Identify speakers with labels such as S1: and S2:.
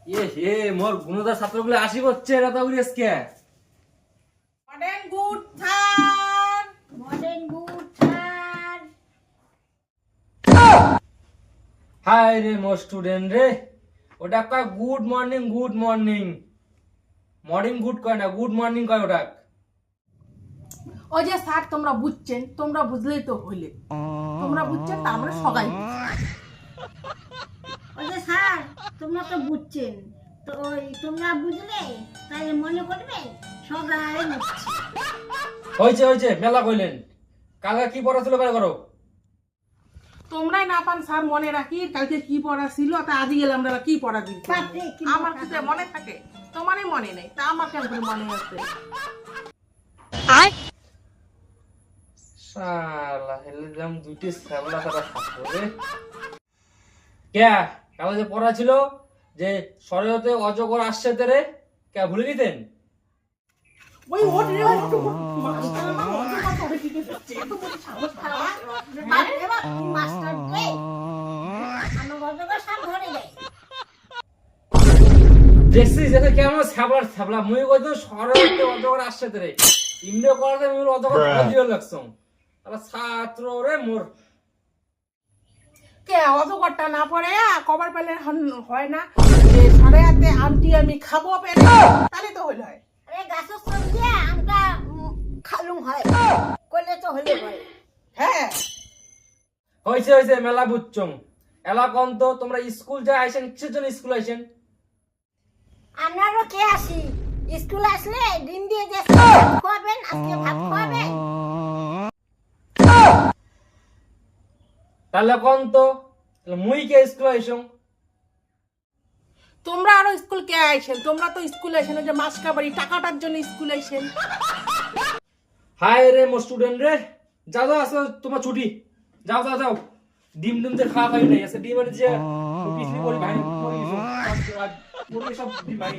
S1: এ হে মোর গুণদার ছাত্রগুলো আসি করছে এরা তো উড়ি আজকে
S2: morning good sir.
S3: Morning good sir.
S1: Hi রে মোর স্টুডেন্ট রে ওটা কয় গুড মর্নিং মর্নিং গুড কয় না গুড মর্নিং কয় ওটা
S2: ওই যে স্যার তোমরা বুঝছেন, তোমরা বুঝলেই তো হইলে, তোমরা বুঝছেন তার মানে সবাই
S3: ওই যে স্যার তোমরা তো বুঝছেন, তো ওই তোমরা বুঝলে তাই মনে করবে সবাই বুঝছে।
S1: হয়েছে মেলা কইলেন কালকে কি পড়া ছিল বের করো
S2: তোমরাই না পান স্যার মনে রাখি কালকে কি পড়া ছিল, তা আজই গেলে আমরা কি পড়া দিই।
S3: বাপরে, কি
S2: আমার
S3: কথা
S2: কাছে মনে থাকে, তোমারই মনে নেই, তা আমার কেন করে মনে আছে?
S1: শালা হেললাম দুইটি ছাবলা তারা ছাত্র রে কে কালকে যে পড়া ছিল যে শরীয়তে অজগর আসছে রে কে ভুলে গেছেন
S2: ওই ওট রে ওট মাস্টার না ওট কথা কি করছে এত বড় সাহস খারাপ।
S3: বাপরে বাপ, কি মাস্টার রে, আমার গজগর সব ধরে দেয়।
S1: দেখছিস দেখে কেমন ছাবলা মুই কইতো শরীয়তে অজগর আসছে রে ইমনে করতে মুই অজগর ভিডিও লাগছম তাহলে ছাত্র রে মোর
S2: কে অজগরটা না পড়ে কবার পেলে হয় না যে সাড়ে হাতে আন্টি আমি খাবো পেলে, তাহলে তো হইল হয়।
S3: আরে গাছের সঙ্গে আমটা খালুম হয়, করলে তো হলে হয়।
S2: হ্যাঁ
S1: হয়েছে মেলা বুঝছম এলা কোন তো তোমরা স্কুল যা আইছেন কিসের জন্য স্কুল আইছেন
S3: আপনারও কে আসি স্কুল আসলে ডিম দিয়ে যে খাওয়াবেন, আজকে ভাত খাওয়াবেন।
S1: তাহলে কোন তো তাহলে মুই কে স্কুল আইছম
S2: তোমরা আরো স্কুল কে আইছেন, তোমরা তো স্কুল আইছেন ওই যে মাসকাবাড়ি টাকাটার জন্য স্কুল আইছেন।
S1: হাই রে মোর স্টুডেন্ট রে যাও আসো তোমার ছুটি যাও ডিম যে খাওয়া খাই নাই আজকে ডিমের যে পিছলি করি ভাই মরি সব ডিম ভাই